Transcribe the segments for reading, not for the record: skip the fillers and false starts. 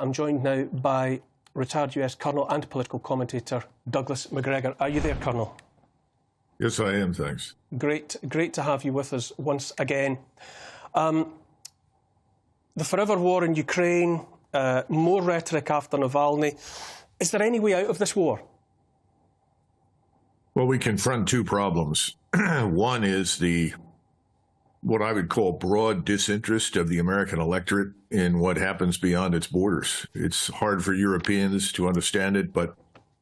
I'm joined now by retired US Colonel and political commentator Douglas Macgregor. Are you there, Colonel? Yes, I am, thanks. Great to have you with us once again. The forever war in Ukraine, more rhetoric after Navalny. Is there any way out of this war? Well, we confront two problems. One is what I would call broad disinterest of the American electorate in what happens beyond its borders. It's hard for Europeans to understand it, but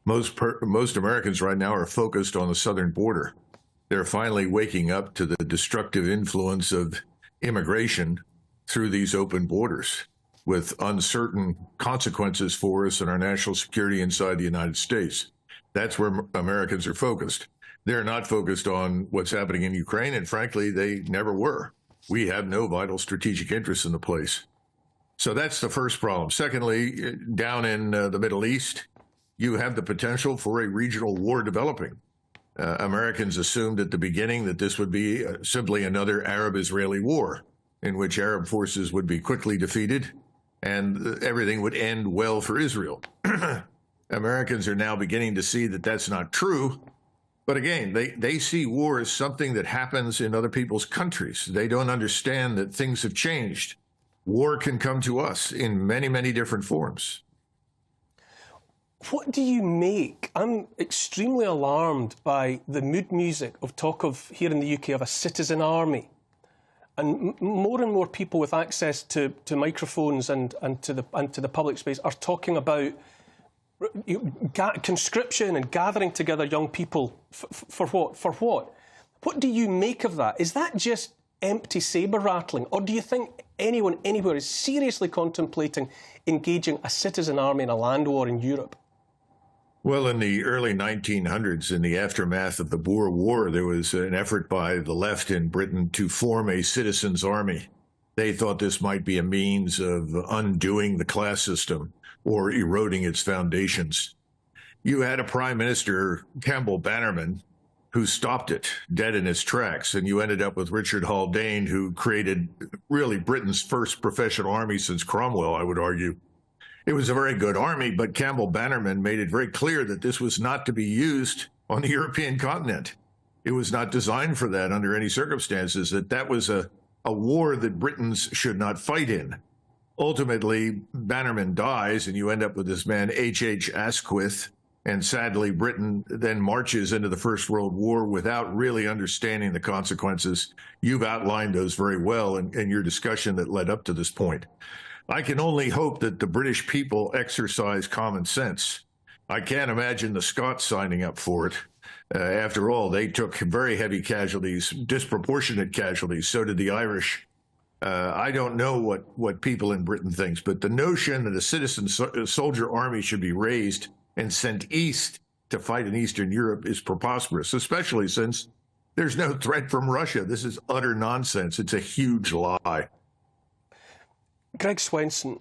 most Americans right now are focused on the southern border. They're finally waking up to the destructive influence of immigration through these open borders, with uncertain consequences for us and our national security inside the United States. That's where Americans are focused. They're not focused on what's happening in Ukraine, and frankly, they never were. We have no vital strategic interest in the place. So that's the first problem. Secondly, down in the Middle East, you have the potential for a regional war developing. Americans assumed at the beginning that this would be simply another Arab-Israeli war in which Arab forces would be quickly defeated and everything would end well for Israel. Americans are now beginning to see that that's not true. But again, they see war as something that happens in other people's countries. They don't understand that things have changed. War can come to us in many, many different forms. What do you make? I'm extremely alarmed by the mood music of talk of, here in the UK, of a citizen army. And more people with access to microphones and to the public space are talking about conscription and gathering together young people for what? For what? What do you make of that? Is that just empty sabre rattling, or do you think anyone anywhere is seriously contemplating engaging a citizen army in a land war in Europe? Well, in the early 1900s, in the aftermath of the Boer War, there was an effort by the left in Britain to form a citizens' army. They thought this might be a means of undoing the class system or eroding its foundations. You had a Prime Minister, Campbell Bannerman, who stopped it dead in its tracks, and you ended up with Richard Haldane, who created really Britain's first professional army since Cromwell, I would argue. It was a very good army, but Campbell Bannerman made it very clear that this was not to be used on the European continent. It was not designed for that under any circumstances, that was a war that Britons should not fight in. Ultimately, Bannerman dies, and you end up with this man, H.H. Asquith, and sadly, Britain then marches into the First World War without really understanding the consequences. You've outlined those very well in your discussion that led up to this point. I can only hope that the British people exercise common sense. I can't imagine the Scots signing up for it. After all, they took very heavy casualties, disproportionate casualties. So did the Irish. I don't know what people in Britain think, but the notion that a citizen soldier army should be raised and sent east to fight in Eastern Europe is preposterous, especially since there's no threat from Russia. This is utter nonsense. It's a huge lie. Greg Swenson,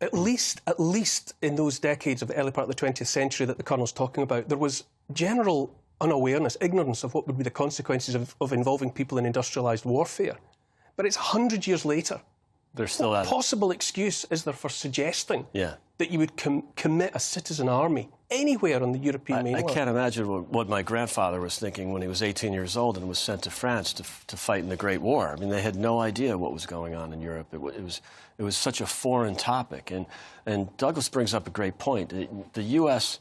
at least in those decades of the early part of the 20th century that the Colonel's talking about, there was general unawareness, ignorance of what would be the consequences of involving people in industrialised warfare. But it's 100 years later. They're still What possible excuse is there for suggesting that you would commit a citizen army anywhere on the European mainland? I can't imagine what my grandfather was thinking when he was 18 years old and was sent to France to fight in the Great War. I mean, they had no idea what was going on in Europe. It was such a foreign topic. And Douglas brings up a great point. The U.S.,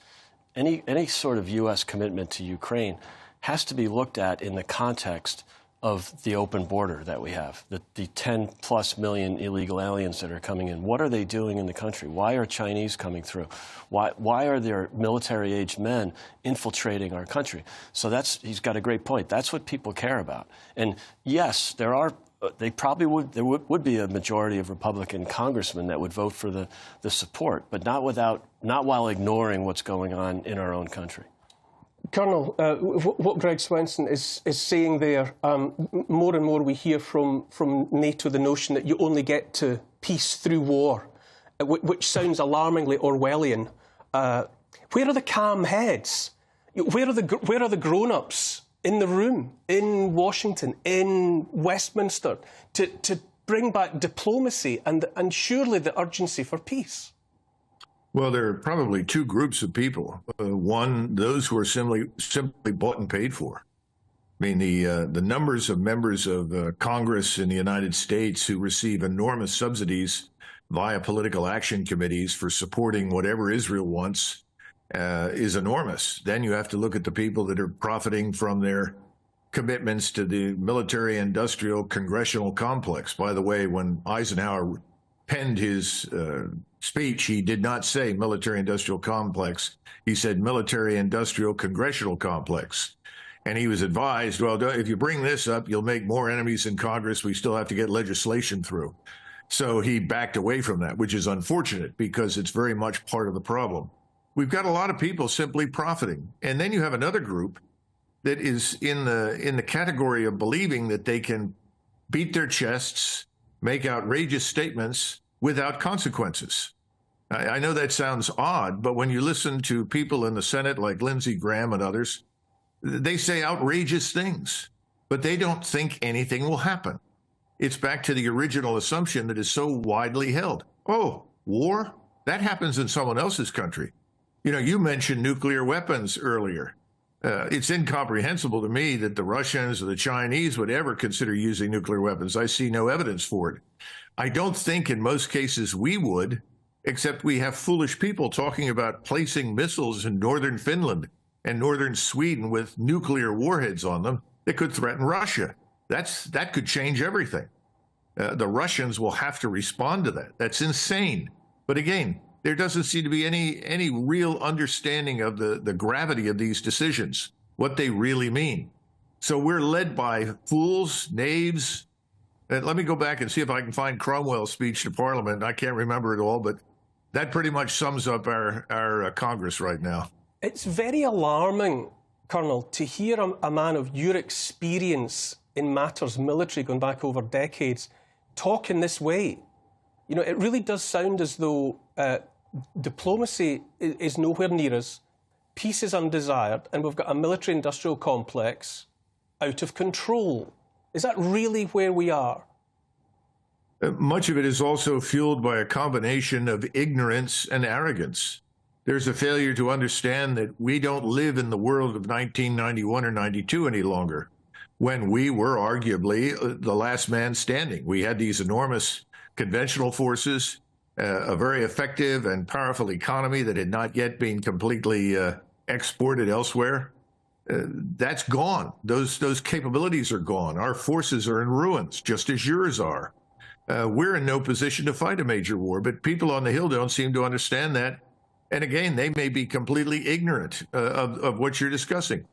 any sort of U.S. commitment to Ukraine has to be looked at in the context of the open border that we have, the 10+ million illegal aliens that are coming in. What are they doing in the country? Why are Chinese coming through? Why are there military-aged men infiltrating our country? So he's got a great point. That's what people care about. And yes, there would be a majority of Republican congressmen that would vote for the support, but not while ignoring what's going on in our own country. Colonel, what Greg Swenson is saying there, more and more we hear from NATO the notion that you only get to peace through war, which sounds alarmingly Orwellian. Where are the calm heads? Where are the grown-ups in the room, in Washington, in Westminster, to bring back diplomacy and surely the urgency for peace? Well, there are probably two groups of people. One, those who are simply bought and paid for. I mean, the numbers of members of Congress in the United States who receive enormous subsidies via political action committees for supporting whatever Israel wants is enormous. Then you have to look at the people that are profiting from their commitments to the military-industrial congressional complex. By the way, when Eisenhower penned his speech, he did not say military-industrial complex. He said military-industrial congressional complex. And he was advised, well, if you bring this up, you'll make more enemies in Congress. We still have to get legislation through. So he backed away from that, which is unfortunate because it's very much part of the problem. We've got a lot of people simply profiting. And then you have another group that is in the category of believing that they can beat their chests, make outrageous statements without consequences. I know that sounds odd, but when you listen to people in the Senate like Lindsey Graham and others, they say outrageous things, but they don't think anything will happen. It's back to the original assumption that is so widely held. Oh, war? That happens in someone else's country. You know, you mentioned nuclear weapons earlier. It's incomprehensible to me that the Russians or the Chinese would ever consider using nuclear weapons. I see no evidence for it. I don't think in most cases we would, except we have foolish people talking about placing missiles in northern Finland and northern Sweden with nuclear warheads on them that could threaten Russia. That could change everything. The Russians will have to respond to that. That's insane. But again, there doesn't seem to be any real understanding of the gravity of these decisions, what they really mean. So we're led by fools, knaves. Let me go back and see if I can find Cromwell's speech to Parliament. I can't remember it all, but that pretty much sums up our Congress right now. It's very alarming, Colonel, to hear a man of your experience in matters military going back over decades talk in this way. You know, it really does sound as though diplomacy is nowhere near us, peace is undesired, and we've got a military-industrial complex out of control. Is that really where we are? Much of it is also fueled by a combination of ignorance and arrogance. There's a failure to understand that we don't live in the world of 1991 or 92 any longer, when we were arguably the last man standing. We had these enormous conventional forces, a very effective and powerful economy that had not yet been completely exported elsewhere. That's gone. Those capabilities are gone. Our forces are in ruins, just as yours are. We're in no position to fight a major war, but people on the Hill don't seem to understand that. And again, they may be completely ignorant of what you're discussing.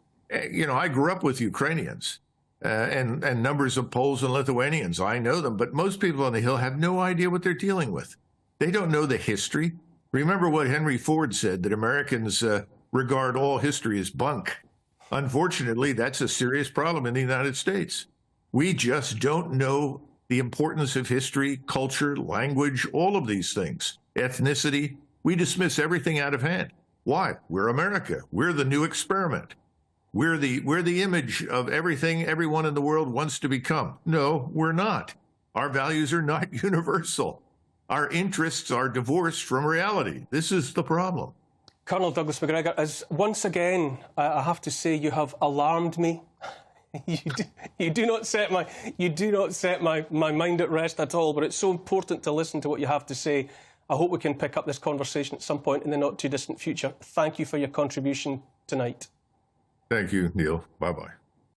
You know, I grew up with Ukrainians and numbers of Poles and Lithuanians. I know them, but most people on the Hill have no idea what they're dealing with. They don't know the history. Remember what Henry Ford said, that Americans regard all history as bunk. Unfortunately, that's a serious problem in the United States. We just don't know the importance of history, culture, language, all of these things, ethnicity. We dismiss everything out of hand. Why? We're America. We're the new experiment. We're the image of everything everyone in the world wants to become. No, we're not. Our values are not universal. Our interests are divorced from reality. This is the problem. Colonel Douglas Macgregor, as once again, I have to say, you have alarmed me. You do not set my mind at rest at all, but it's so important to listen to what you have to say. I hope we can pick up this conversation at some point in the not-too-distant future. Thank you for your contribution tonight. Thank you, Neil. Bye-bye.